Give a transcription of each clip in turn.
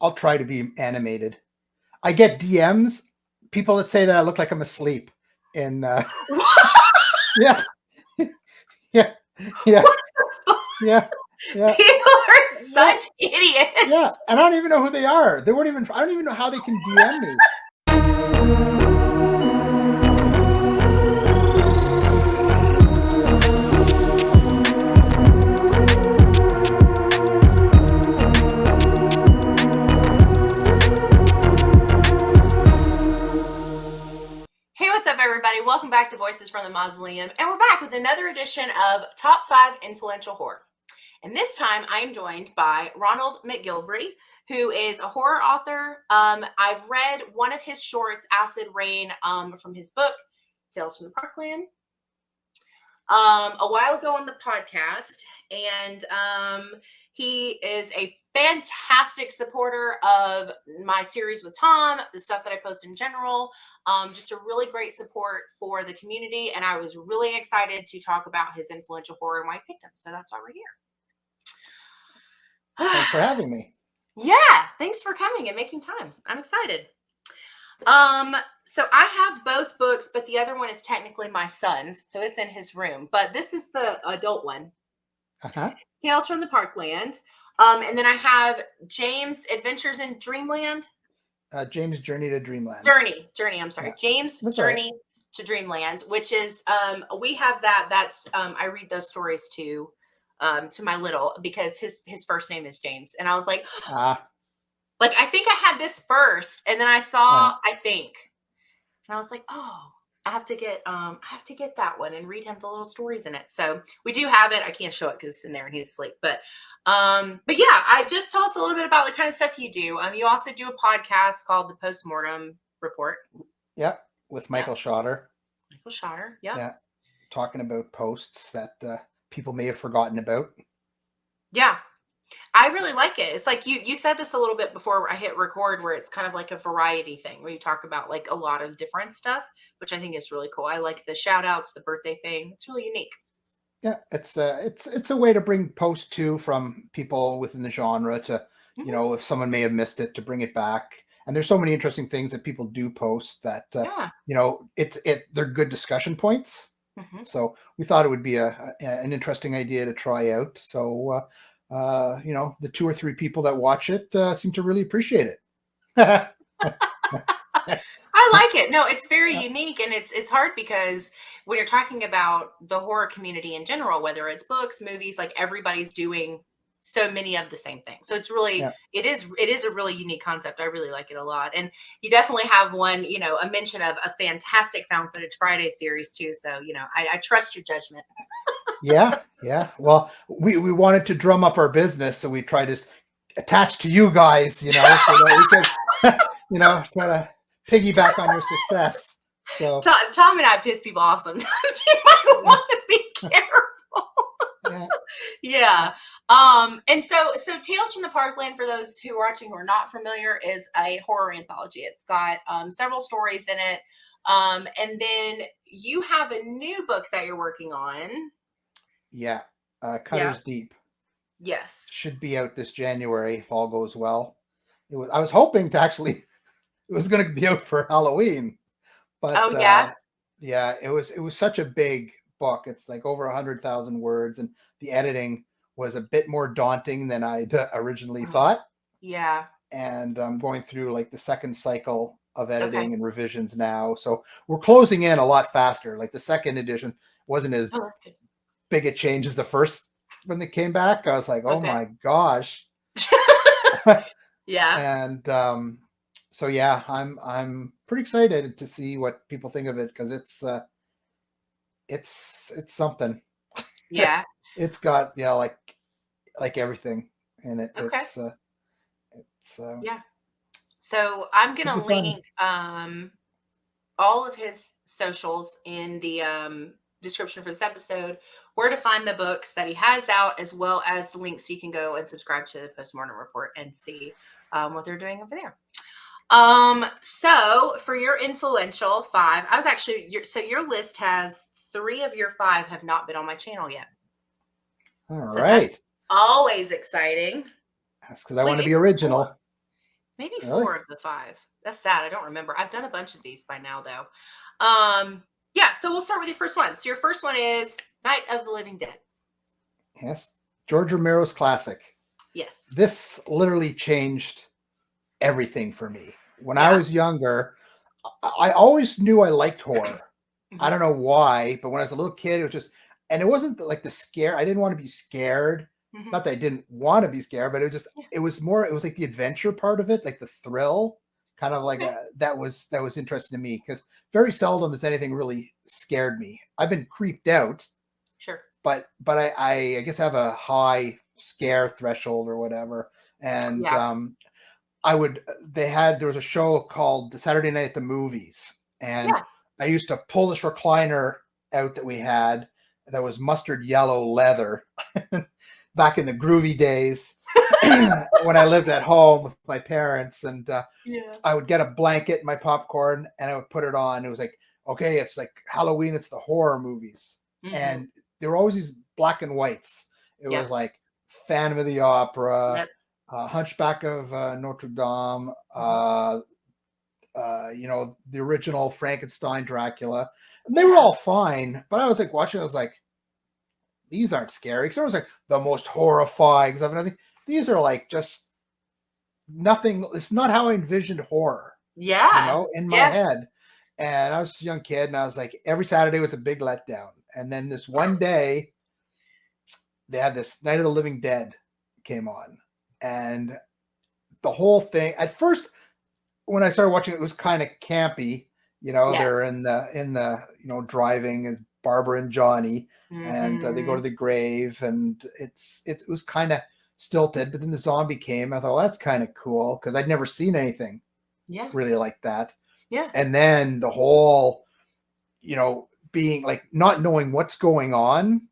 I'll try to be animated. I get DMs, people that say that I look like I'm asleep. And yeah, yeah, yeah, yeah, yeah. People are such idiots. Yeah, and I don't even know who they are. They weren't even. I don't even know how they can DM me. Hey, what's up, everybody? Welcome back to Voices from the Mausoleum, and we're back with another edition of Top 5 Influential Horror. And this time, I am joined by Ronald McGillvray, who is a horror author. I've read one of his shorts, Acid Rain, from his book, Tales from the Parkland, a while ago on the podcast. And he is a fantastic supporter of my series with Tom, the stuff that I post in general. Just a really great support for the community. And I was really excited to talk about his influential horror and why I picked him. So that's why we're here. Thanks for having me. Yeah, thanks for coming and making time. I'm excited. So I have both books, but the other one is technically my son's, so it's in his room. But this is the adult one. Tales from the Parkland. And then I have James' Adventures in Dreamland. James' Journey to Dreamland. Journey. I'm sorry, yeah. James' That's Journey to Dreamland, which is we have that. That's I read those stories to my little, because his first name is James, and I was like, like I think I had this first, and then I saw I think, and I was like, oh, I have to get that one and read him the little stories in it. So we do have it. I can't show it because it's in there and he's asleep. But yeah, just tell us a little bit about the kind of stuff you do. You also do a podcast called The Postmortem Report. Yep, with Michael Schotter. Yeah. Talking about posts that people may have forgotten about. Yeah. I really like it. It's like you said this a little bit before I hit record, where it's kind of like a variety thing where you talk about like a lot of different stuff, which I think is really cool. I like the shout outs, the birthday thing. It's really unique. Yeah, it's a way to bring posts to from people within the genre to, you know, if someone may have missed it, to bring it back. And there's so many interesting things that people do post that, you know, they're good discussion points. So we thought it would be an interesting idea to try out. So, you know, the 2 or 3 people that watch it seem to really appreciate it. I like it. No, it's very unique, and it's hard because when you're talking about the horror community in general, whether it's books, movies, like everybody's doing so many of the same thing. So it's really, it is a really unique concept. I really like it a lot. And you definitely have one, you know, a mention of a fantastic Found Footage Friday series too. So, you know, I trust your judgment. Yeah. Well, we wanted to drum up our business, so we tried to attach to you guys, you know, so that we could, you know, try to piggyback on your success. So Tom and I piss people off sometimes. You might want to be careful. Yeah. And so Tales from the Parkland, for those who are watching who are not familiar, is a horror anthology. It's got several stories in it. And then you have a new book that you're working on. Yeah. Cutters Deep. Yes. Should be out this January if all goes well. I was hoping to actually, it was going to be out for Halloween, but yeah, it was such a big book. It's like over 100,000 words, and the editing was a bit more daunting than I'd originally thought. Yeah. And I'm going through like the second cycle of editing and revisions now. So we're closing in a lot faster. Like the second edition wasn't as big a change as the first when they came back. I was like, oh my gosh. Yeah. And so yeah, I'm pretty excited to see what people think of it, because it's something. Yeah. It's got like everything in it. It's yeah. So I'm gonna link all of his socials in the description for this episode, where to find the books that he has out, as well as the link so you can go and subscribe to the Postmortem Report and see what they're doing over there. So for your influential 5, I was actually your list has 3 of your 5 have not been on my channel yet. All right. That's always exciting. That's because I want to be original. Maybe Really? 4 of the 5. That's sad. I don't remember. I've done a bunch of these by now, though. Yeah. So we'll start with your first one. So your first one is Night of the Living Dead. Yes. George Romero's classic. Yes. This literally changed everything for me. When I was younger, I always knew I liked horror. I don't know why, but when I was a little kid, it was just, and it wasn't like the scare. I didn't want to be scared. Not that I didn't want to be scared, but it was just, it was more, it was like the adventure part of it, like the thrill, kind of like that was interesting to me, because very seldom has anything really scared me. I've been creeped out. Sure. But I guess I have a high scare threshold or whatever. And there was a show called Saturday Night at the Movies, and I used to pull this recliner out that we had that was mustard yellow leather back in the groovy days when I lived at home with my parents, and I would get a blanket and my popcorn and I would put it on. It was like, okay, it's like Halloween, it's the horror movies. And there were always these black and whites. It was like Phantom of the Opera, Hunchback of Notre Dame, the original Frankenstein, Dracula. And they were all fine, but I was like watching, I was like, these aren't scary. Because I was like the most horrifying stuff. And I think these are like just nothing. It's not how I envisioned horror. In my head. And I was a young kid, and I was like, every Saturday was a big letdown. And then this one day, they had this Night of the Living Dead came on, and the whole thing. At first, when I started watching it, was kind of campy. They're in the driving as Barbara and Johnny, and they go to the grave, and it was kind of stilted. But then the zombie came. I thought, well, that's kind of cool, because I'd never seen anything really like that. And then the whole, being like not knowing what's going on,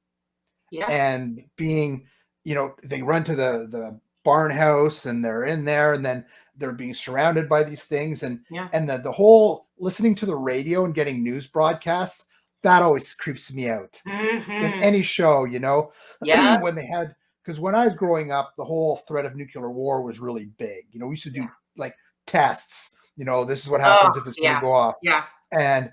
and being, they run to the barn house and they're in there, and then they're being surrounded by these things, and the whole listening to the radio and getting news broadcasts, that always creeps me out in any show, when they had, because when I was growing up, the whole threat of nuclear war was really big. We used to do like tests. This is what happens if it's going to go off. And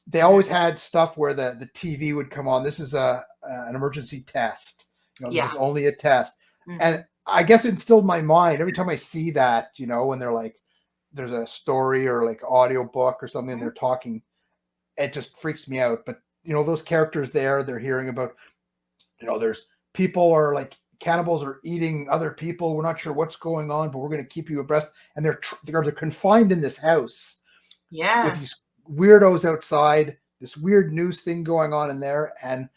they always had stuff where the TV would come on. This is an emergency test. This is only a test. And I guess it instilled in my mind every time I see that, when they're like, there's a story or like audio book or something, and they're talking, it just freaks me out. But, those characters there, they're hearing about, there's people are like, cannibals are eating other people. We're not sure what's going on, but we're going to keep you abreast. And they're confined in this house. With these weirdos outside, this weird news thing going on in there. And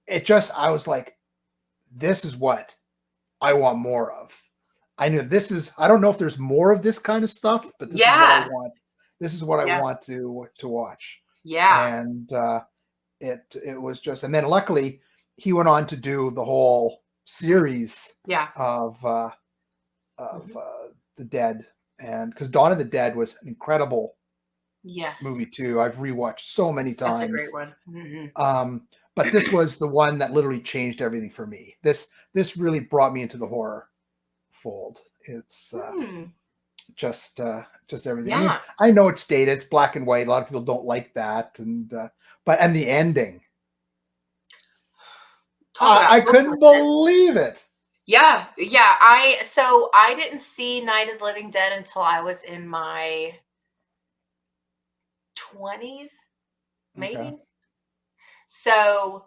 I was like, this is what I want more of. I knew I don't know if there's more of this kind of stuff, but this is what I want. This is what I want to watch. And it was just, and then luckily he went on to do the whole series of the Dead, and because Dawn of the Dead was an incredible movie too. I've rewatched so many times. That's a great one. But this was the one that literally changed everything for me. This really brought me into the horror fold. It's just everything. I know it's dated, it's black and white. A lot of people don't like that, and the ending. I couldn't believe it. Yeah. I didn't see Night of the Living Dead until I was in my 20s, maybe. Okay. So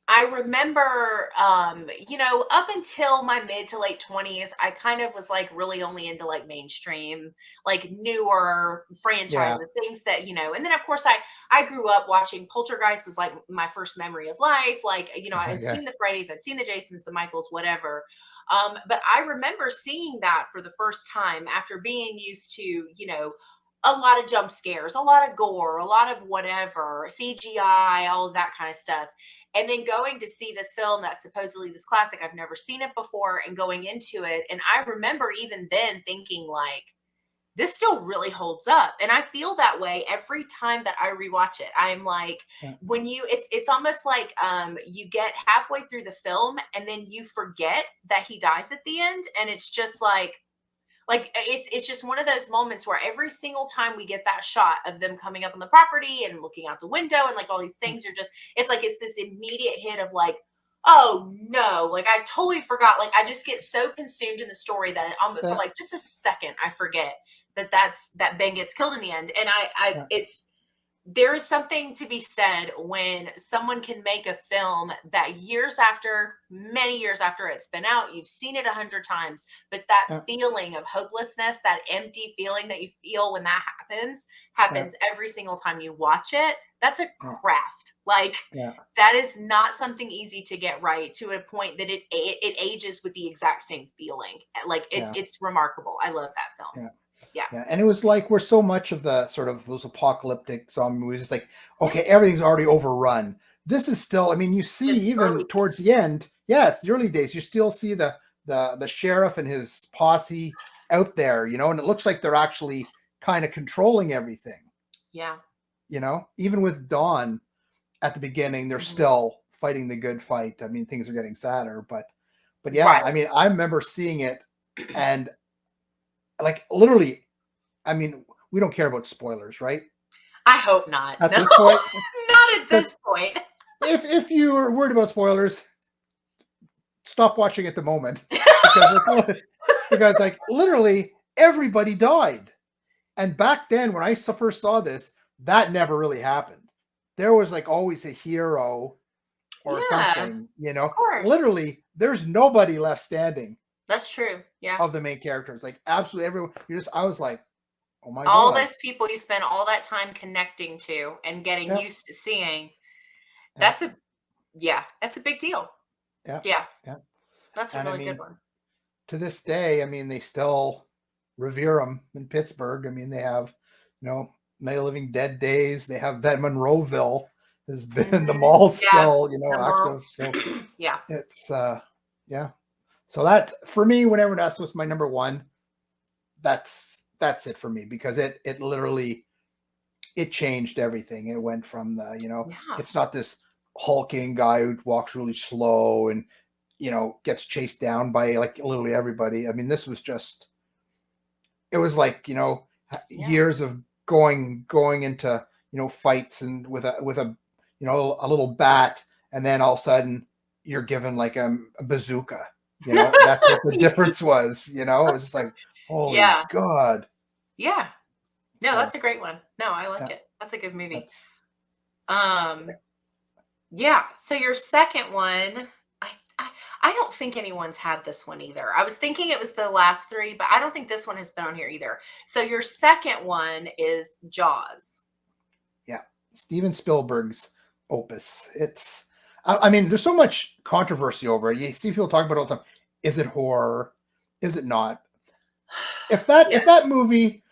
I remember, up until my mid to late 20s, I kind of was like really only into like mainstream, like newer franchises, things that, and then of course I grew up watching Poltergeist was like my first memory of life. Like, I had seen the Freddys, I'd seen the Jasons, the Michaels, whatever. But I remember seeing that for the first time after being used to, a lot of jump scares, a lot of gore, a lot of whatever, CGI, all of that kind of stuff. And then going to see this film that's supposedly this classic, I've never seen it before, and going into it. And I remember even then thinking like, this still really holds up. And I feel that way every time that I rewatch it. I'm like, when it's almost like you get halfway through the film and then you forget that he dies at the end. And it's just like Like it's just one of those moments where every single time we get that shot of them coming up on the property and looking out the window and like all these things, it's like it's this immediate hit of like, oh no, like I totally forgot. Like I just get so consumed in the story that it almost for like just a second I forget that Ben gets killed in the end. And there is something to be said when someone can make a film that many years after it's been out, you've seen it 100 times, but that feeling of hopelessness, that empty feeling that you feel when that happens every single time you watch it. That's a craft. Like that is not something easy to get right to a point that it ages with the exact same feeling. Like it's remarkable. I love that film. Yeah, and it was like we're so much of the sort of those apocalyptic zombie movies. It's like, okay, everything's already overrun. This is still, I mean, you see even towards the end, it's the early days. You still see the sheriff and his posse out there, and it looks like they're actually kind of controlling everything. Yeah. Even with Dawn at the beginning, they're still fighting the good fight. I mean, things are getting sadder, but yeah, I mean, I remember seeing it and like literally, I mean, we don't care about spoilers, right? I hope not. At this point? Not at this point. If you are worried about spoilers, stop watching at the moment. Because like literally everybody died. And back then when I first saw this, that never really happened. There was like always a hero or something, Literally, there's nobody left standing. That's true. Yeah. Of the main characters. Like absolutely everyone. I was like, oh my God. All those people you spend all that time connecting to and getting used to seeing. That's a big deal. Yeah. That's a really good one. To this day, I mean, they still revere them in Pittsburgh. I mean, they have, Night of Living Dead days. They have that Monroeville has been the mall still, active. So it's So that for me, whenever that's what's my number one, that's it for me because it literally it changed everything. It went from the it's not this hulking guy who walks really slow and gets chased down by like literally everybody. I mean, this was just it was like years of going into fights and with a a little bat, and then all of a sudden you're given like a bazooka. That's what the difference was. It was just like, holy God. Yeah. No, that's a great one. No, I like it. That's a good movie. So your second one, I don't think anyone's had this one either. I was thinking it was the last three, but I don't think this one has been on here either. So your second one is Jaws. Yeah. Steven Spielberg's opus. I mean, there's so much controversy over it. You see people talk about it all the time. Is it horror? Is it not? If that movie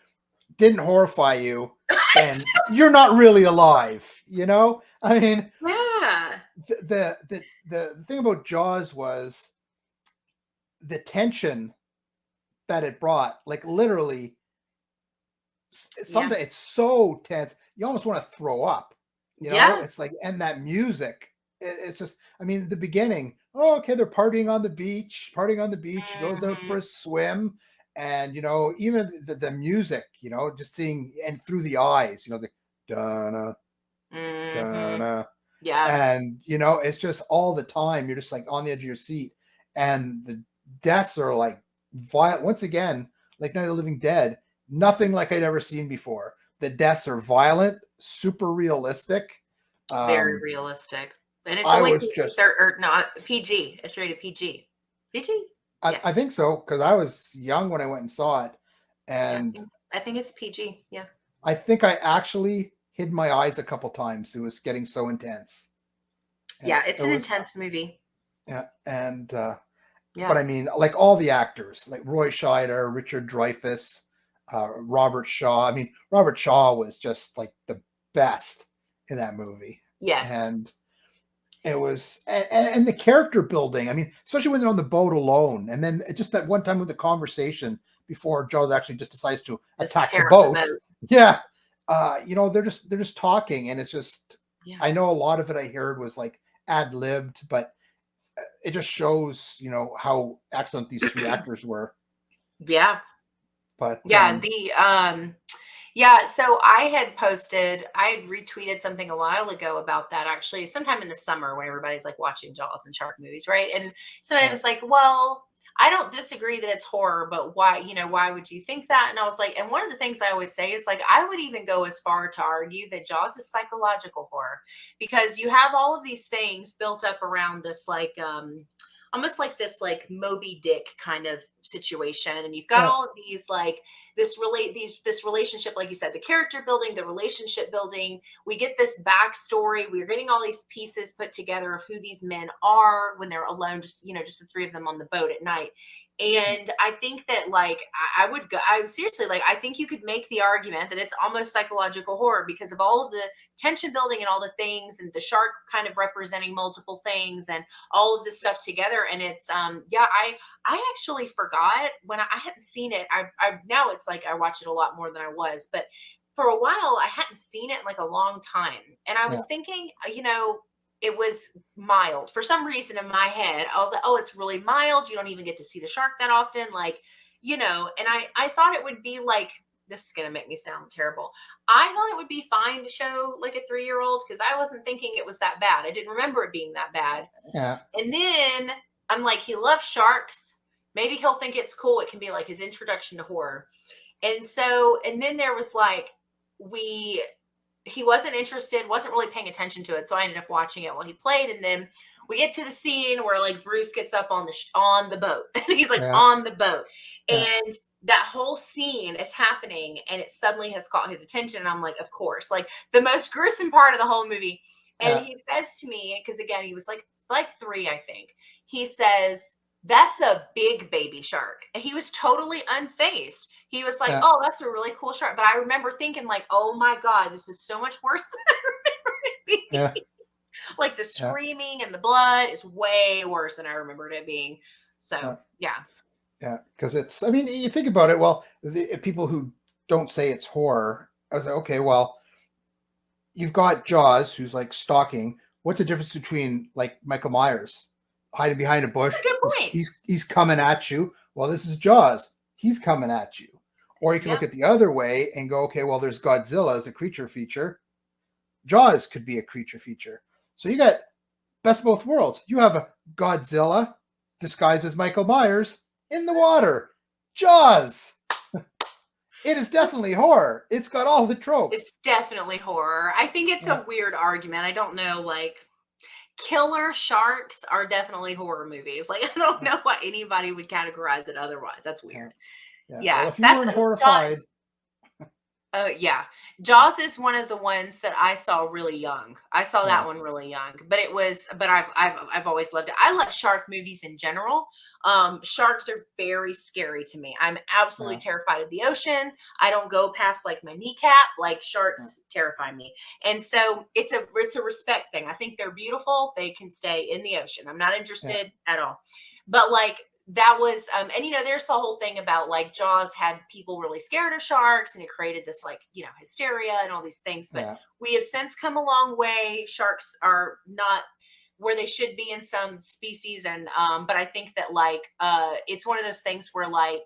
didn't horrify you, then you're not really alive. I mean, the thing about Jaws was the tension that it brought. Like literally, sometimes it's so tense you almost want to throw up. It's like, and that music. It's just, I mean, the beginning, okay, they're partying on the beach, she goes out for a swim, and, even the music, just seeing, and through the eyes, the da-na, da-na, and, it's just all the time, you're just like on the edge of your seat, and the deaths are like violent, once again, like Night of the Living Dead, nothing like I'd ever seen before. The deaths are violent, super realistic. Very realistic. And it's only not PG. It's rated PG. PG? I think so, because I was young when I went and saw it. And I think it's PG. Yeah. I think I actually hid my eyes a couple times. It was getting so intense. And it's an intense movie. Yeah. And but I mean, like all the actors, like Roy Scheider, Richard Dreyfuss, Robert Shaw. I mean, Robert Shaw was just like the best in that movie. Yes. And it was, and the character building. I mean, especially when they're on the boat alone, and then just that one time with the conversation before Jaws actually just decides to attack the boat. Yeah, they're just talking, and it's just. Yeah. I know a lot of it I heard was like ad-libbed, but it just shows how excellent these three actors were. Yeah, But yeah, so I had retweeted something a while ago about that, actually, sometime in the summer when everybody's like watching Jaws and shark movies, right? And somebody was like, well, I don't disagree that it's horror, but why would you think that? And I was like, and one of the things I always say is like, I would even go as far to argue that Jaws is psychological horror, because you have all of these things built up around this, like, almost like this, like Moby Dick kind of situation. And you've got all of these, like this relationship, like you said, the character building, the relationship building. We get this backstory. We're getting all these pieces put together of who these men are when they're alone, just the three of them on the boat at night. And I think that, like, I seriously, like, I think you could make the argument that it's almost psychological horror because of all of the tension building and all the things, and the shark kind of representing multiple things and all of this stuff together. And it's, I actually forgot when I hadn't seen it. I now it's like I watch it a lot more than I was, but for a while I hadn't seen it in like a long time. And I was thinking, it was mild for some reason in my head. I was like, oh, it's really mild. You don't even get to see the shark that often. Like, and I thought it would be like, this is going to make me sound terrible. I thought it would be fine to show like a 3-year-old, because I wasn't thinking it was that bad. I didn't remember it being that bad. Yeah. And then I'm like, he loves sharks. Maybe he'll think it's cool. It can be like his introduction to horror. And then there was like, he wasn't interested, wasn't really paying attention to it. So I ended up watching it while he played. And then we get to the scene where like Bruce gets up on the boat and he's like on the boat. And that whole scene is happening and it suddenly has caught his attention. And I'm like, of course, like the most gruesome part of the whole movie. And he says to me, because again, he was like 3, I think. He says, that's a big baby shark. And he was totally unfazed. He was like, oh, that's a really cool shark. But I remember thinking like, oh my God, this is so much worse than I remember it being. Yeah. Like the screaming and the blood is way worse than I remembered it being. So, yeah. Yeah, because it's, I mean, you think about it, well, the people who don't say it's horror, I was like, okay, well, you've got Jaws, who's like stalking. What's the difference between like Michael Myers hiding behind a bush? That's a good point. He's coming at you. Well, this is Jaws. He's coming at you. Or you can look at the other way and go, okay, well, there's Godzilla as a creature feature. Jaws could be a creature feature. So you got best of both worlds. You have a Godzilla disguised as Michael Myers in the water. Jaws. It is definitely horror. It's got all the tropes. It's definitely horror. I think it's a weird argument. I don't know, like, killer sharks are definitely horror movies. Like, I don't know why anybody would categorize it otherwise. That's weird. Yeah. Well, if you weren't horrified. Yeah. Jaws is one of the ones that I saw really young. I saw that one really young, but I've always loved it. I love shark movies in general. Sharks are very scary to me. I'm absolutely terrified of the ocean. I don't go past like my kneecap. Like sharks terrify me. And so it's a respect thing. I think they're beautiful. They can stay in the ocean. I'm not interested at all. But like, that was, and there's the whole thing about like Jaws had people really scared of sharks and it created this like, hysteria and all these things. But we have since come a long way. Sharks are not where they should be in some species. And, but I think that like, it's one of those things where like,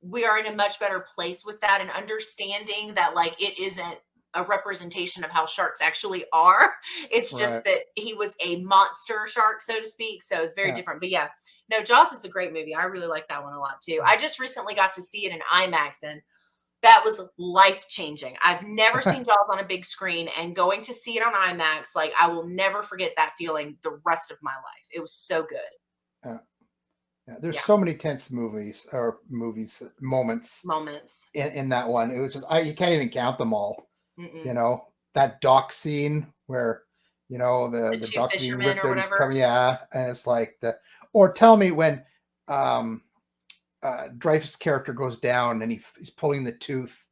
we are in a much better place with that and understanding that like, it isn't a representation of how sharks actually are. It's just that he was a monster shark, so to speak. So it's very different, but no, Jaws is a great movie. I really like that one a lot too. I just recently got to see it in IMAX and that was life-changing. I've never seen Jaws on a big screen, and going to see it on IMAX, like I will never forget that feeling the rest of my life. It was so good. There's so many tense moments in that one. It was just, you can't even count them all. That dock scene where the dock being ripped out is coming, and it's like or tell me when Dreyfuss' character goes down and he's pulling the tooth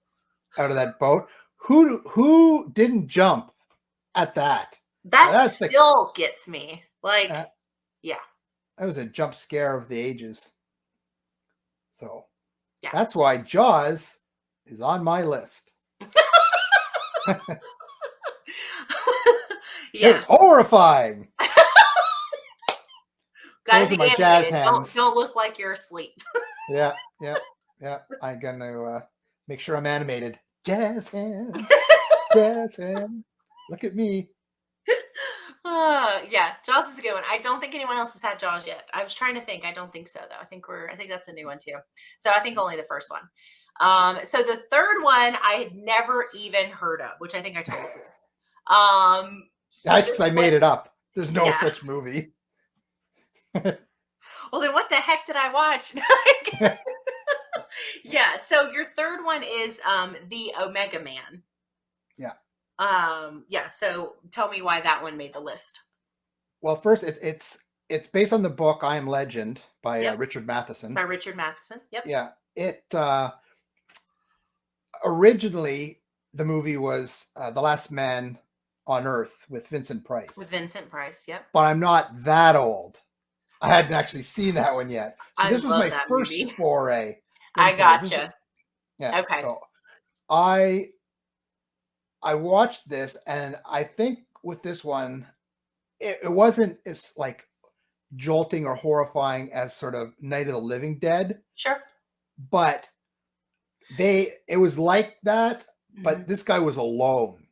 out of that boat. Who didn't jump at that? That still gets me. Like, that was a jump scare of the ages. So that's why Jaws is on my list. It's horrifying. Gotta be my jazz animated. hands. Don't look like you're asleep. Yeah. Yeah. I'm gonna make sure I'm animated. Jazz hands, jazz hands. Look at me. Yeah, Jaws is a good one. I don't think anyone else has had Jaws yet. I was trying to think. I don't think so though. I think that's a new one too. So I think only the first one. So the third one I had never even heard of, which I think I told you. So I made it up. There's no yeah. such movie. Well, then what the heck did I watch? Yeah. So your third one is the Omega Man. Yeah. Yeah. So tell me why that one made the list. Well, first, it's based on the book I Am Legend by Richard Matheson. By Richard Matheson. Yep. Yeah. It originally the movie was The Last Man on Earth with Vincent Price. With Vincent Price. Yep. But I'm not that old. I hadn't actually seen that one yet. So this was my first foray. I gotcha. Yeah. Okay. So I watched this, and I think with this one, it wasn't as like jolting or horrifying as sort of Night of the Living Dead. Sure. But it was like that, but this guy was alone.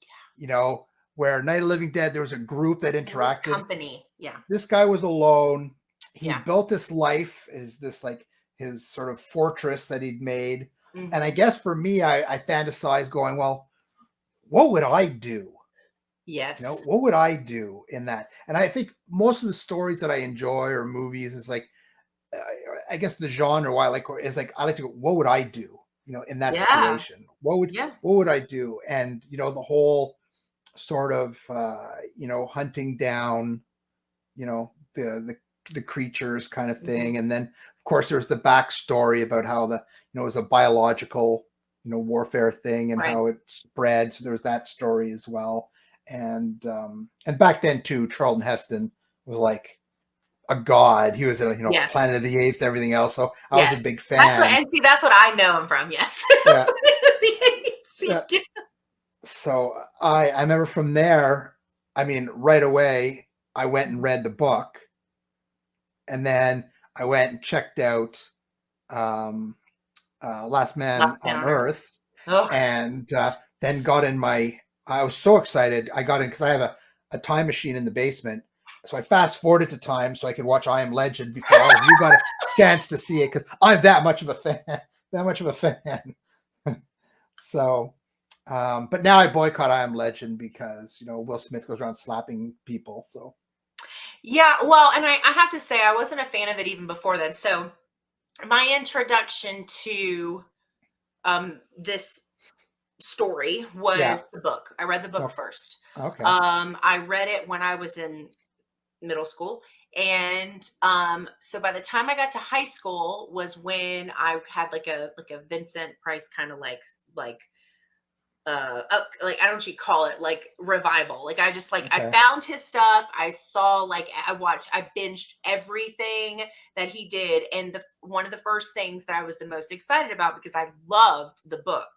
Yeah. You know, where Night of the Living Dead, there was a group that interacted. Company. Yeah. This guy was alone. He built this life, is this like his sort of fortress that he'd made. And I guess for me, I fantasized going, well, what would I do? Yes. You know, what would I do in that? And I think most of the stories that I enjoy or movies is like, I guess the genre why I like is like, I like to go, what would I do? You know, in that situation, what would I do? And, you know, the whole sort of, you know, hunting down, you know, the creatures kind of thing. And then of course there's the backstory about how you know, it was a biological, you know, warfare thing and how it spread. So there's that story as well. And back then too, Charlton Heston was like a god. He was in, you know, Planet of the Apes, everything else. So I was a big fan. That's what I know him from. Yes. Yeah. So I remember from there, I mean, right away, I went and read the book, and then I went and checked out Last Man on Earth, and then got in I was so excited. I got in because I have a time machine in the basement. So I fast forwarded to time so I could watch I Am Legend before all of you got a chance to see it, because I'm that much of a fan. So, but now I boycott I Am Legend because, you know, Will Smith goes around slapping people. So, yeah, well, and I have to say I wasn't a fan of it even before then. So, my introduction to this story was the book. I read the book first. Okay. I read it when I was in middle school, and so by the time I got to high school was when I had like a Vincent Price kind of like I don't know what you call it, like revival. Like I just I found his stuff. I saw I binged everything that he did, and one of the first things that I was the most excited about, because I loved the book,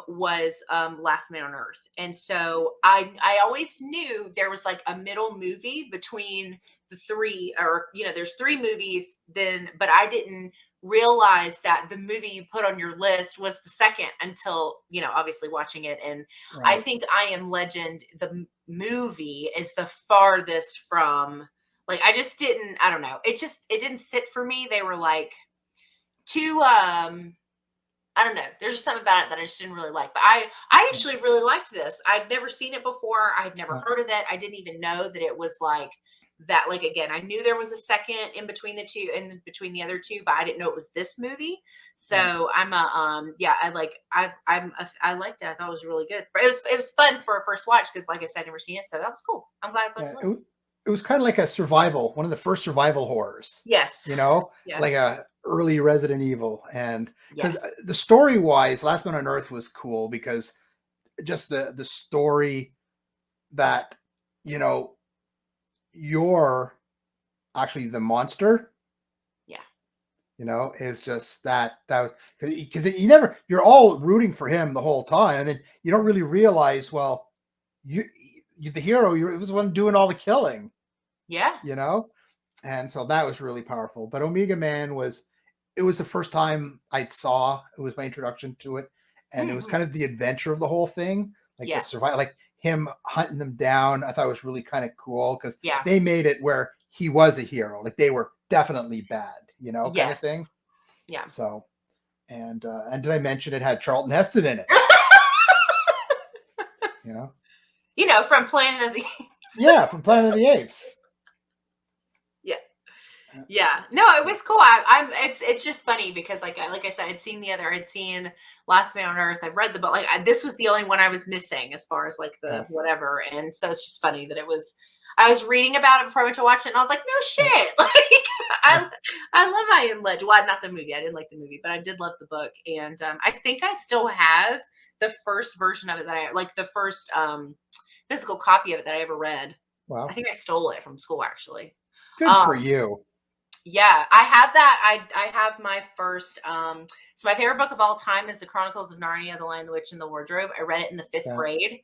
was Last Man on Earth. And so I always knew there was like a middle movie between the three, or, you know, there's three movies then, but I didn't realize that the movie you put on your list was the second until, you know, obviously watching it. And I think I Am Legend, the movie, is the farthest from, like, I don't know. It didn't sit for me. They were like too, I don't know. There's just something about it that I just didn't really like. But I actually really liked this. I'd never seen it before. I'd never heard of it. I didn't even know that it was like that. Like, again, I knew there was a second in between the two, in between the other two, but I didn't know it was this movie. So I liked it. I thought it was really good. It was fun for a first watch because, like I said, I'd never seen it. So that was cool. I'm glad it's it was kind of like a survival, one of the first survival horrors. Yes. You know, like a early Resident Evil. And because the story wise, Last Man on Earth was cool because just the story that, you know, you're actually the monster. Yeah. You know, is just that because you're all rooting for him the whole time. And then you don't really realize, well, you the hero, you was the one doing all the killing. Yeah. You know? And so that was really powerful. But Omega Man was it was the first time I saw. It was my introduction to it, and it was kind of the adventure of the whole thing, like the survival, like him hunting them down. I thought it was really kind of cool because they made it where he was a hero, like they were definitely bad, kind of thing. Yeah. So, and did I mention it had Charlton Heston in it? From Planet of the Apes. Yeah, from Planet of the Apes. Yeah, no, it was cool. It's just funny because like I said, I'd seen Last Man on Earth. I've read the book. Like this was the only one I was missing as far as like the whatever. And so it's just funny that I was reading about it before I went to watch it, and I was like, no shit. Like I love I Am Legend. Well, not the movie. I didn't like the movie, but I did love the book. And I think I still have the first version of it that I like, the first physical copy of it that I ever read. Wow. I think I stole it from school, actually. Good for you. Yeah, I have that. I have my first. So my favorite book of all time is The Chronicles of Narnia: The Lion, the Witch, and the Wardrobe. I read it in the 5th grade.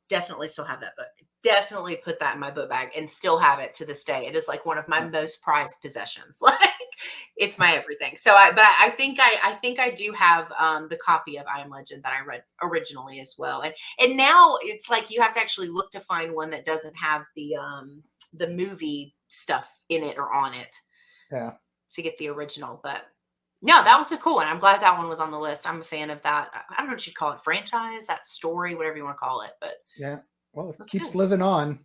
Definitely still have that book. Definitely put that in my book bag and still have it to this day. It is like one of my most prized possessions. Like it's my everything. So I think I do have the copy of I Am Legend that I read originally as well. And now it's like you have to actually look to find one that doesn't have the movie stuff in it or on it. Yeah. To get the original. But no, that was a cool one. I'm glad that one was on the list. I'm a fan of that. I don't know what you call it, franchise, that story, whatever you want to call it. But yeah, well, it keeps living on.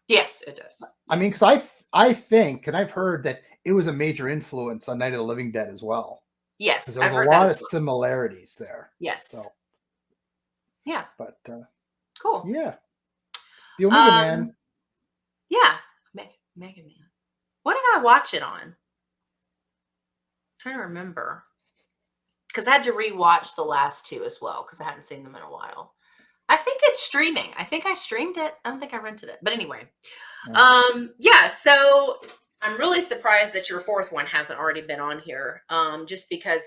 Yes, it does. I mean, because I think, and I've heard that it was a major influence on Night of the Living Dead as well. Yes, there was a lot of similarities there. Yes. So yeah, but cool. Yeah, the Omega Man. Yeah, Mega Man. What did I watch it on? Trying to remember, because I had to rewatch the last two as well because I hadn't seen them in a while. I think it's streaming. I think I streamed it. I don't think I rented it, but anyway. Yeah. So I'm really surprised that your fourth one hasn't already been on here, just because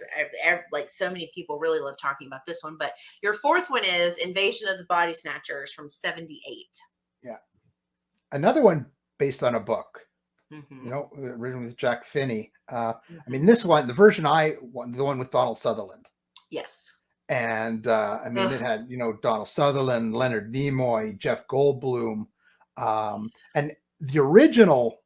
like so many people really love talking about this one. But your fourth one is Invasion of the Body Snatchers from '78. Yeah, another one based on a book. Mm-hmm. Written with Jack Finney. I mean, this one, the version the one with Donald Sutherland. Yes. And I mean, it had Donald Sutherland, Leonard Nimoy, Jeff Goldblum, and the original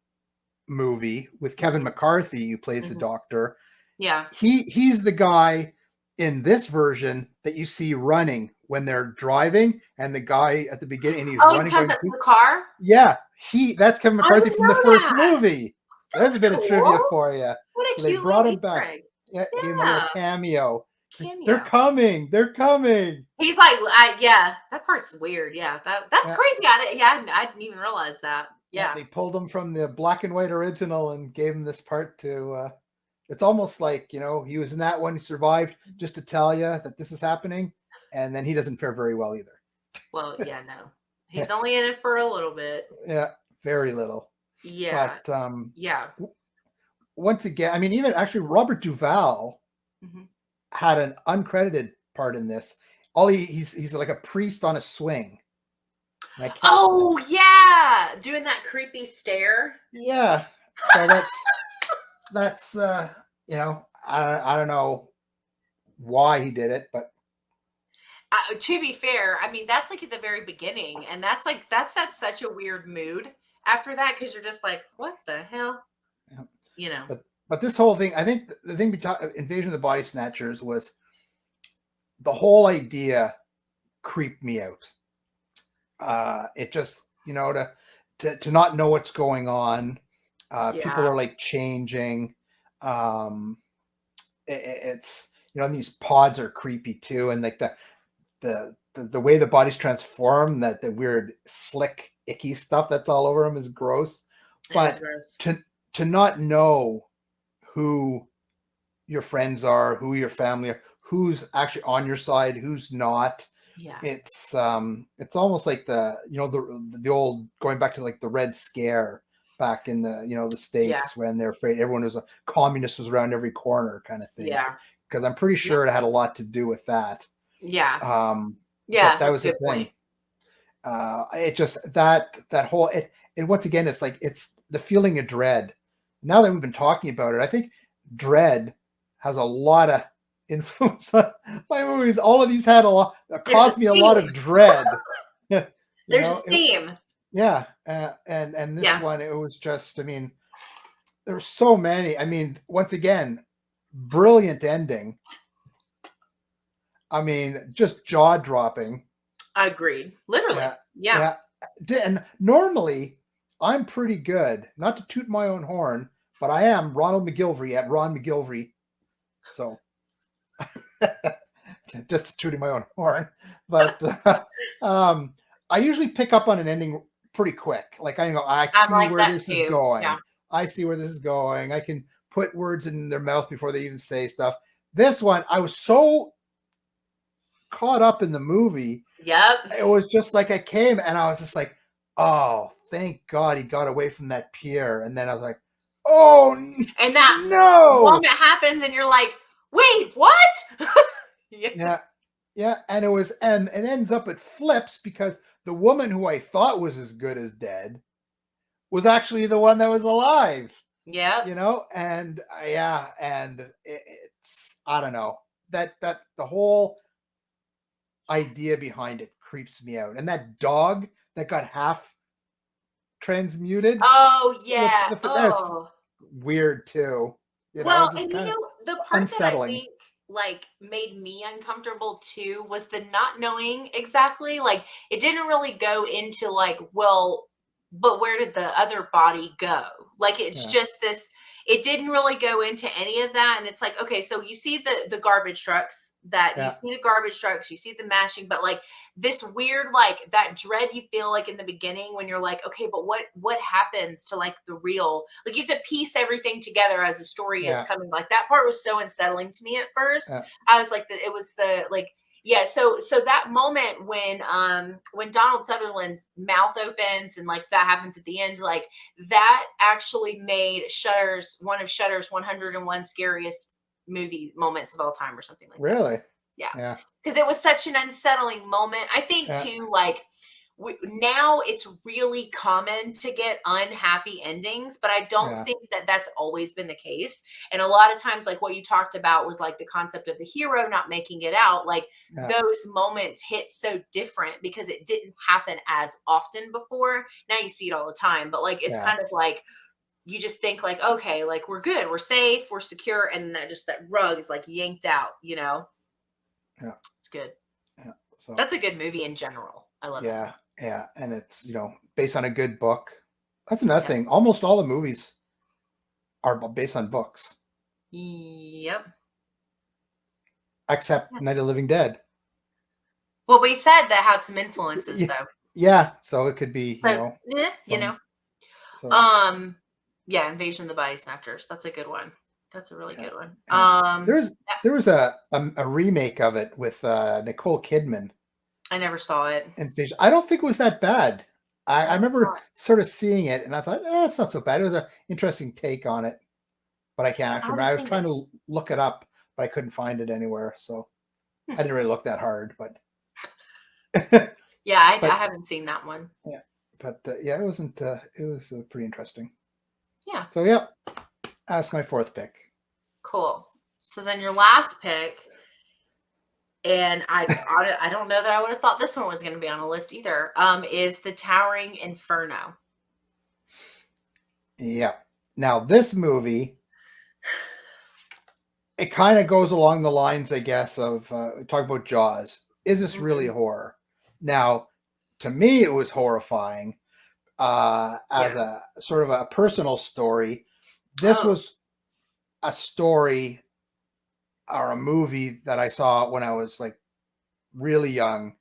movie with Kevin McCarthy, who plays the Doctor. Yeah, he's the guy in this version that you see running when they're driving, and the guy at the beginning, and he's running going the car. Yeah, that's Kevin McCarthy from the first movie. There's a bit of trivia for you. What a so they brought him back. Yeah, gave him a little cameo. They're coming. He's like, yeah, that part's weird. Yeah, that's crazy. I didn't even realize that. Yeah, they pulled him from the black and white original and gave him this part to. It's almost like he was in that one. He survived just to tell you that this is happening, and then he doesn't fare very well either. Well, yeah, no, he's only in it for a little bit. Yeah, very little. Yeah, but yeah. Once again, I mean, even actually, Robert Duvall had an uncredited part in this. He's like a priest on a swing. Oh yeah, doing that creepy stare. Yeah, so that's I don't know why he did it, but to be fair, I mean that's like at the very beginning, and that's at such a weird mood after that because you're just like, what the hell, But this whole thing, I think the thing between Invasion of the Body Snatchers was the whole idea creeped me out. It just to not know what's going on. People are like changing. It's and these pods are creepy too, and like the way the bodies transform, that the weird slick icky stuff that's all over them is gross. But to not know who your friends are, who your family are, who's actually on your side, who's not. Yeah, it's almost like the old, going back to like the Red Scare back in the the States when they're afraid everyone was a communist, was around every corner kind of thing. Yeah, because I'm pretty sure it had a lot to do with that. Yeah, that was the thing. It just that whole it once again, it's the feeling of dread. Now that we've been talking about it, I think dread has a lot of influence on my movies. All of these had caused me a lot of dread. There's a theme. Yeah. And this one, it was just, I mean, there's so many. I mean, once again, brilliant ending. I mean, just jaw-dropping. Agreed. Literally. Yeah. And normally, I'm pretty good. Not to toot my own horn, but I am Ronald McGillvray at Ron McGillvray. So, just tooting my own horn. But I usually pick up on an ending pretty quick. Like, I know, I see where this is going. Yeah. I see where this is going. I can put words in their mouth before they even say stuff. This one, I was so caught up in the movie. Yep. It was just like I came and I was just like, oh, thank God he got away from that pier. And then I was like, oh, and that moment happens and you're like, wait, what? Yeah. And it was, and it ends up, it flips because the woman who I thought was as good as dead was actually the one that was alive. Yeah. You know, and and it's, I don't know, that the whole idea behind it creeps me out. And that dog that got half transmuted. Oh yeah. That's weird too. You know, well, and you know, the part unsettling. that I think like made me uncomfortable too was the not knowing exactly. Like, it didn't really go into like, well, but where did the other body go? Like, it's just this, it didn't really go into any of that. And it's like, okay, so you see the garbage trucks, you see the garbage trucks, you see the mashing, but like this weird, like that dread you feel like in the beginning when you're like, okay, but what happens to like the real, like you have to piece everything together as the story is coming. Like that part was so unsettling to me at first. I was like, it was the like, yeah, so that moment when Donald Sutherland's mouth opens and like that happens at the end, like that actually made one of Shudder's 101 scariest movie moments of all time or something like that. Really? Yeah. Because it was such an unsettling moment. I think too, like now it's really common to get unhappy endings, but I don't think that that's always been the case. And a lot of times, like what you talked about was like the concept of the hero not making it out. Like those moments hit so different because it didn't happen as often before. Now you see it all the time, but like, it's kind of like, you just think like, okay, like we're good, we're safe, we're secure. And that rug is like yanked out, you know? Yeah. It's good. Yeah. So that's a good movie in general. I love it. Yeah. And it's, you know, based on a good book. That's another thing. Almost all the movies are based on books. Yep. Except Night of the Living Dead. Well, we said that had some influences though. Yeah. So it could be, Invasion of the Body Snatchers. That's a good one. That's a really good one. There was a remake of it with Nicole Kidman. I never saw it. I don't think it was that bad. I remember sort of seeing it and I thought, it's not so bad. It was an interesting take on it, but I can't actually remember. I was trying to look it up, but I couldn't find it anywhere. So I didn't really look that hard, but I haven't seen that one. Yeah. But it wasn't, it was pretty interesting. Yeah. So that's my fourth pick. Cool. So then your last pick, and I don't know that I would have thought this one was going to be on a list either, is The Towering Inferno. Yeah. Now this movie, it kind of goes along the lines, I guess, of talk about Jaws. Is this really horror? Now, to me, it was horrifying as a sort of a personal story. This was a story or a movie that I saw when I was like really young.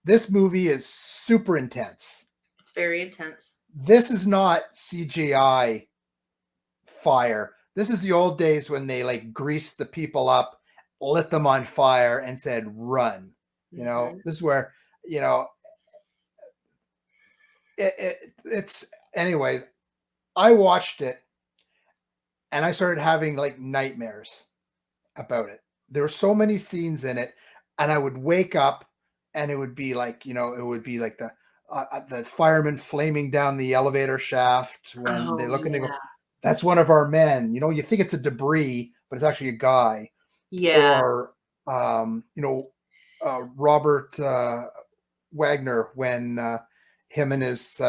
This movie is super intense. It's very intense. This is not CGI fire. This is the old days when they like greased the people up, lit them on fire and said, run. You know, this is where, you know, it's anyway, I watched it and I started having like nightmares about it. There were so many scenes in it and I would wake up and it would be like, you know, it would be like the firemen flaming down the elevator shaft when they look and they go, that's one of our men. You know, you think it's a debris, but it's actually a guy. Yeah. Or Robert Wagner, when him and his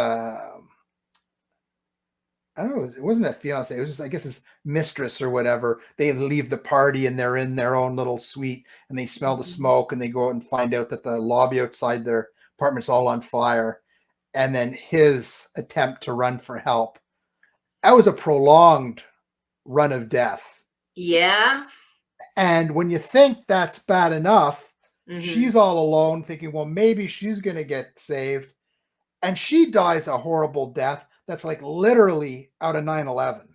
I don't know, it wasn't a fiance, it was just, I guess, his mistress or whatever. They leave the party and they're in their own little suite and they smell the smoke and they go out and find out that the lobby outside their apartment's all on fire. And then his attempt to run for help. That was a prolonged run of death. Yeah. And when you think that's bad enough, she's all alone thinking, well, maybe she's going to get saved. And she dies a horrible death that's like literally out of 9/11,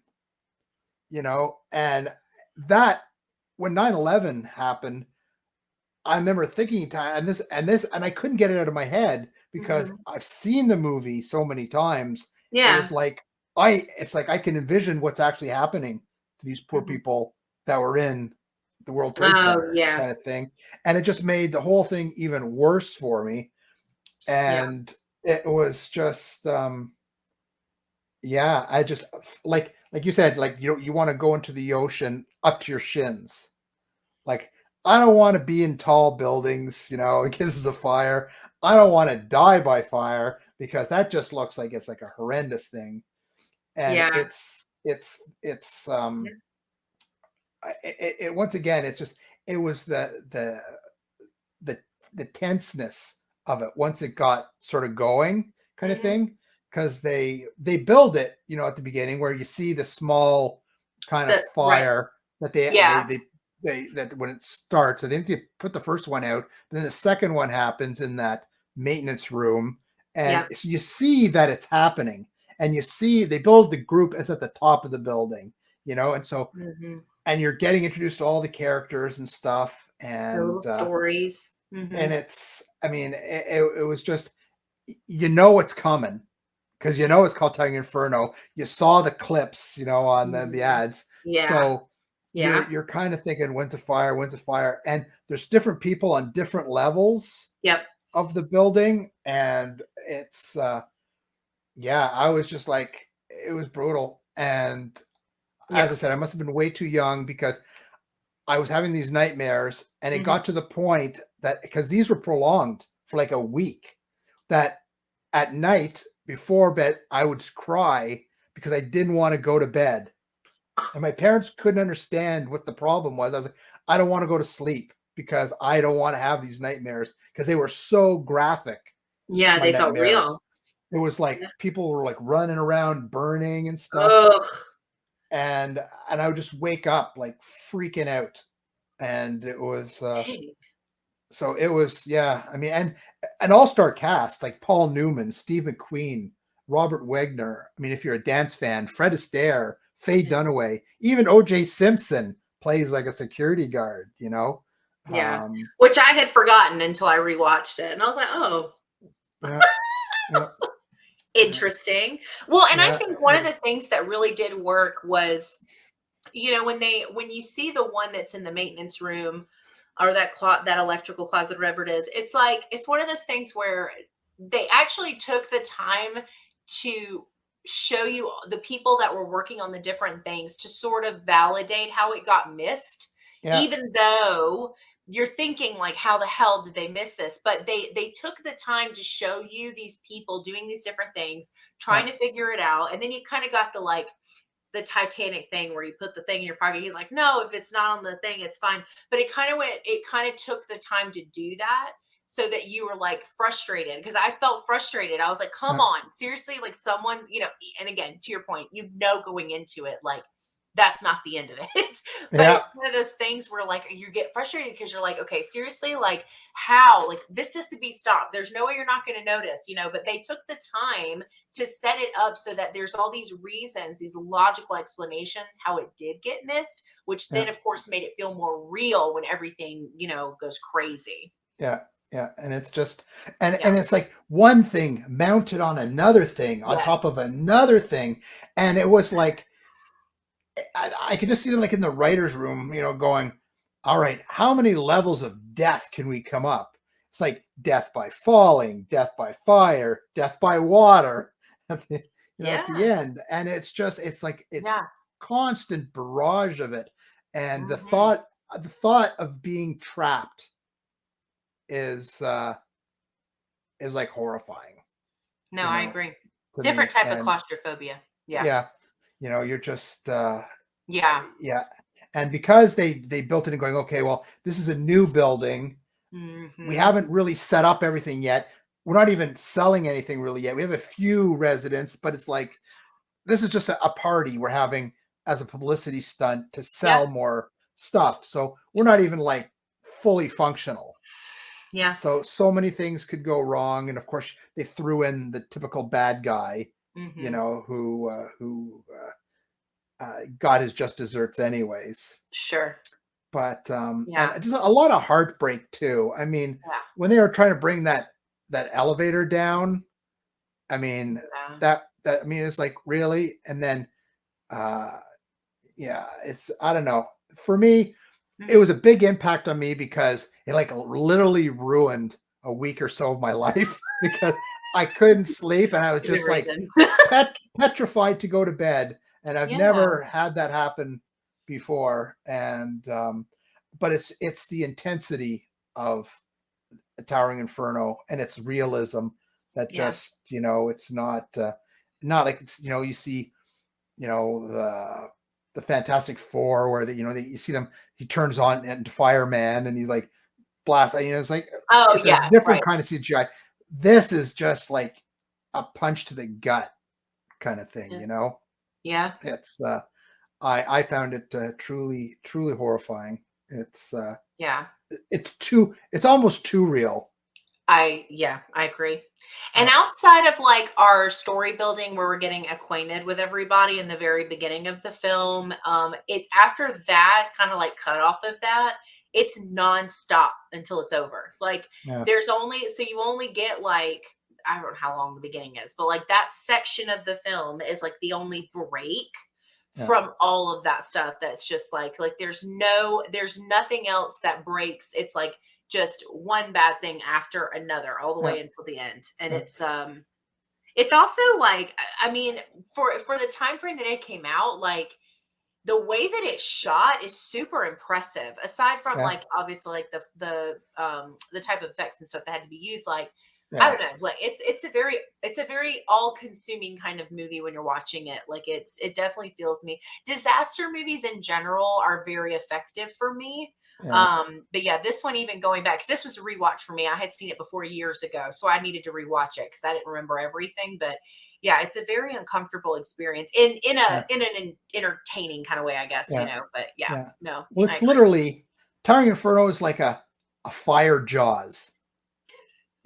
and that when 9/11 happened, I remember thinking and I couldn't get it out of my head because I've seen the movie so many times. Yeah. It was like, I can envision what's actually happening to these poor people that were in the World Trade Center kind of thing. And it just made the whole thing even worse for me. And it was just, I just like you said, like, you want to go into the ocean up to your shins. Like, I don't want to be in tall buildings, in cases of fire. I don't want to die by fire because that just looks like it's like a horrendous thing. And it once again, it was the tenseness of it once it got sort of going kind of thing. Because they build it, at the beginning where you see the small kind of fire that that when it starts. I think they put the first one out, then the second one happens in that maintenance room, and so you see that it's happening, and you see they build the group as at the top of the building, and so and you're getting introduced to all the characters and stuff and stories, and it's, I mean, it was just, what's coming. Because it's called Tiger Inferno. You saw the clips, on the ads. Yeah. So you're kind of thinking, when's a fire? When's a fire? And there's different people on different levels of the building. And it's, I was just like, it was brutal. And as I said, I must have been way too young because I was having these nightmares. And it got to the point that, because these were prolonged for like a week, that at night, before bed, I would cry because I didn't want to go to bed. And my parents couldn't understand what the problem was. I was like, I don't want to go to sleep because I don't want to have these nightmares because they were so graphic. Yeah, they felt real. It was like people were like running around, burning and stuff. Ugh. And I would just wake up like freaking out. And it was so it was, I mean, and an all-star cast like Paul Newman, Steve McQueen, Robert Wagner. I mean, if you're a dance fan, Fred Astaire, Faye Dunaway, even O.J. Simpson plays like a security guard, Yeah, which I had forgotten until I rewatched it, and I was like, oh, interesting. Well, and I think one of the things that really did work was, when you see the one that's in the maintenance room, or that electrical closet, whatever it is, it's like, it's one of those things where they actually took the time to show you the people that were working on the different things to sort of validate how it got missed, even though you're thinking like, how the hell did they miss this? But they took the time to show you these people doing these different things, trying to figure it out. And then you kind of got the Titanic thing where you put the thing in your pocket. He's like, no, if it's not on the thing, it's fine. But it kind of took the time to do that so that you were like frustrated, because I felt frustrated. I was like, come on, seriously, like someone, and again, to your point, going into it, like, that's not the end of it. But it's one of those things where like you get frustrated because you're like, okay, seriously, like how, like this has to be stopped. There's no way you're not going to notice, but they took the time to set it up so that there's all these reasons, these logical explanations how it did get missed, which then of course made it feel more real when everything, goes crazy. Yeah. And it's just, and it's like one thing mounted on another thing on top of another thing. And it was like, I could just see them like in the writer's room, going, all right, how many levels of death can we come up? It's like death by falling, death by fire, death by water, at the end. And it's just, it's like, it's constant barrage of it. And the thought of being trapped is like horrifying. No, I agree. to Different me. type of And claustrophobia. Yeah. yeah, you're just Yeah. yeah. And because they built it and going, okay, well, this is a new building. We haven't really set up everything yet. We're not even selling anything really yet. We have a few residents, but it's like, this is just a party we're having as a publicity stunt to sell more stuff. So we're not even like fully functional. Yeah. So many things could go wrong. And of course they threw in the typical bad guy, who got his just desserts anyways. Sure. But and just a lot of heartbreak too. I mean, when they were trying to bring that elevator down, I mean, I mean, it's like, really? And then it's, I don't know. For me, it was a big impact on me because it like literally ruined a week or so of my life because I couldn't sleep and I was just like petrified to go to bed. And I've never had that happen before. And but it's the intensity of a Towering Inferno and its realism that just, it's not like it's, you see, the Fantastic Four where you see them, he turns on into fireman and he's like blast, it's like, it's a different kind of CGI. This is just like a punch to the gut kind of thing, Yeah. It's I found it truly horrifying. It's it's almost too real. I agree. And outside of like our story building where we're getting acquainted with everybody in the very beginning of the film, it's after that kind of like cut off of that, it's nonstop until it's over. Like there's you only get like, I don't know how long the beginning is, but like that section of the film is like the only break from all of that stuff. That's just like there's nothing else that breaks. It's like just one bad thing after another all the way until the end. And it's also like, I mean, for the time frame that it came out, like the way that it's shot is super impressive, aside from like obviously like the type of effects and stuff that had to be used. Like I don't know, like it's a very all-consuming kind of movie when you're watching it. Like it definitely feels me. Disaster movies in general are very effective for me. But yeah, this one, even going back, because this was a rewatch for me. I had seen it before years ago, so I needed to rewatch it because I didn't remember everything. But yeah, it's a very uncomfortable experience in an entertaining kind of way, I guess, But no. Well, it's literally Towering Inferno is like a fire Jaws.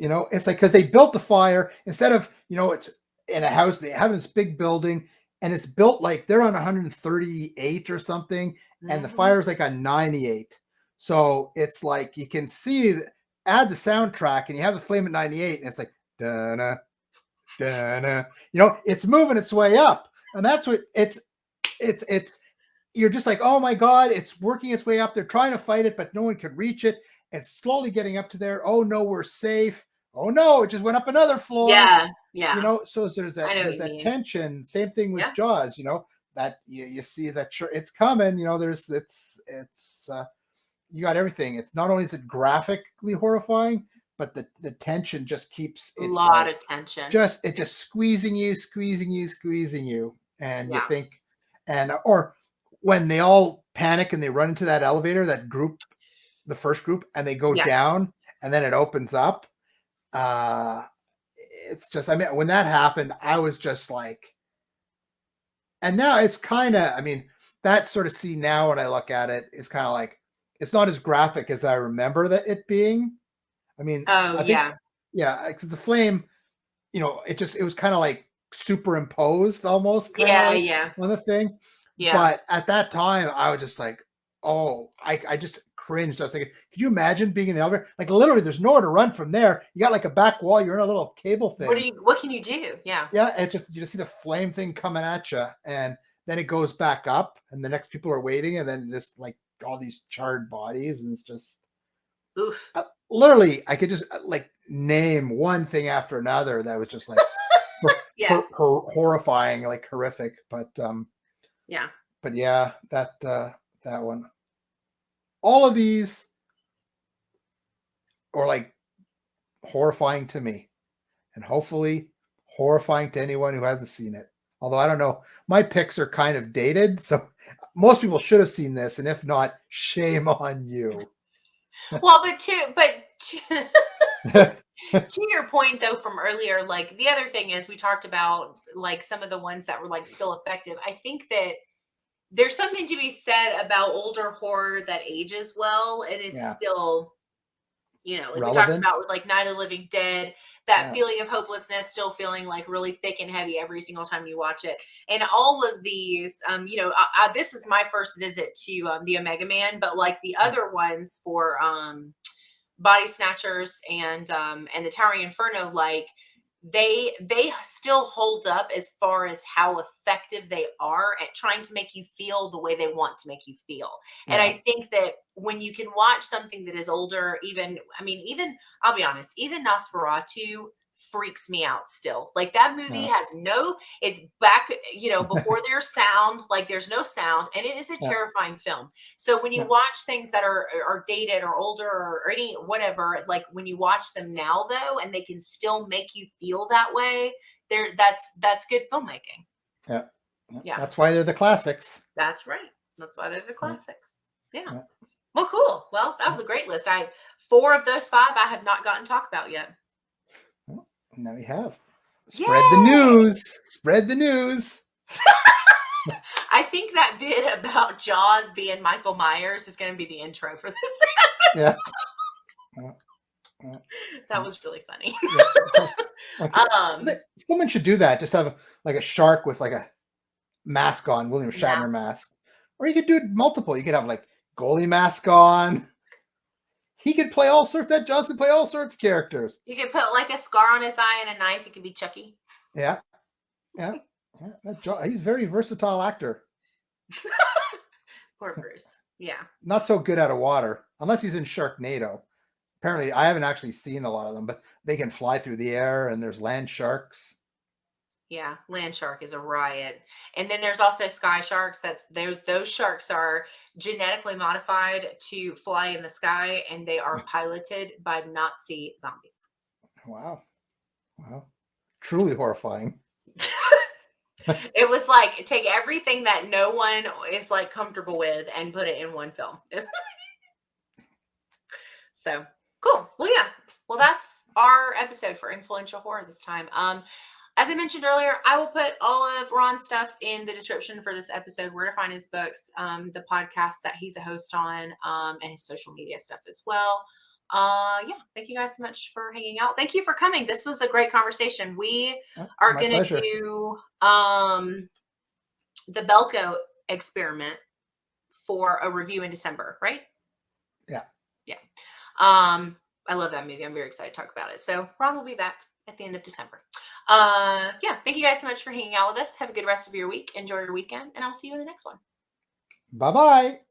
It's like, because they built the fire instead of, it's in a house, they have this big building and it's built like they're on 138 or something. And the fire is like on 98. So it's like, you can see, add the soundtrack and you have the flame at 98 and it's like, da-na, da-na, it's moving its way up. And that's what it's, you're just like, oh my God, it's working its way up. They're trying to fight it, but no one can reach it. It's slowly getting up to there. Oh no, we're safe. Oh no, it just went up another floor. Yeah. So there's that tension. Same thing with Jaws, that you see that it's coming, it's you got everything. It's not only is it graphically horrifying, but the tension just keeps, it's a lot of tension. It just squeezing you. And you think, or when they all panic and they run into that elevator, that group, the first group, and they go down and then it opens up. It's just, I mean, when that happened, I was just like, and now it's kind of, I mean, that sort of scene now when I look at it is kind of like, it's not as graphic as I remember that it being. I mean, I think, the flame, it was kind of like superimposed almost. On the thing. But at that time, I was just like, oh, I just cringed. I was thinking, could you imagine being in an elevator? Like literally, there's nowhere to run from there. You got like a back wall. You're in a little cable thing. What can you do? Yeah. It just, you just see the flame thing coming at you, and then it goes back up, and the next people are waiting, and then just like all these charred bodies, and it's just, oof. Literally, I could just like name one thing after another that was just like horrifying, like horrific. But but that one. all of these are like horrifying to me, and hopefully horrifying to anyone who hasn't seen it. Although I don't know, my picks are kind of dated, so most people should have seen this, and if not, shame on you. Well, but to your point though from earlier, like the other thing is we talked about like some of the ones that were like still effective. I think that there's something to be said about older horror that ages well and is still, you know, like we talked about with like Night of the Living Dead, that feeling of hopelessness still feeling like really thick and heavy every single time you watch it. And all of these, you know, this was my first visit to the Omega Man, but like the other ones for Body Snatchers and the Towering Inferno, like they still hold up as far as how effective they are at trying to make you feel the way they want to make you feel. And I think that when you can watch something that is older, even I'll be honest, even Nosferatu freaks me out still. Like that movie has it's back, you know, before there's sound, like there's no sound, and it is a terrifying film. So when you watch things that are dated or older or any whatever, like when you watch them now though, and they can still make you feel that way, that's good filmmaking. Yeah. That's why they're the classics. That's right. That's why they're the classics. Yeah. Well, cool. Well, that was a great list. 4 of those 5 I have not gotten to talk about yet. Now you have. Spread the news. Spread the news. I think that bit about Jaws being Michael Myers is going to be the intro for this episode. That was really funny. Someone should do that. Just have like a shark with like a mask on, William Shatner mask. Or you could do multiple. You could have like goalie mask on. He could play all sorts. That Jaws could play all sorts of characters. You could put like a scar on his eye and a knife. It could be Chucky. Yeah. He's a very versatile actor. Poor Bruce. Yeah. Not so good out of water, unless he's in Sharknado. Apparently, I haven't actually seen a lot of them, but they can fly through the air, and there's land sharks. Yeah, land shark is a riot. And then there's also sky sharks. Those sharks are genetically modified to fly in the sky, and they are piloted by Nazi zombies. Wow. Truly horrifying. It was like take everything that no one is like comfortable with and put it in one film. So cool. Well, yeah. Well, that's our episode for Influential Horror this time. As I mentioned earlier, I will put all of Ron's stuff in the description for this episode, where to find his books, the podcast that he's a host on, and his social media stuff as well. Thank you guys so much for hanging out. Thank you for coming. This was a great conversation. We are going to do the Belko experiment for a review in December, right? Yeah. I love that movie. I'm very excited to talk about it. So Ron will be back at the end of December. Thank you guys so much for hanging out with us. Have a good rest of your week. Enjoy your weekend, and I'll see you in the next one. Bye-bye.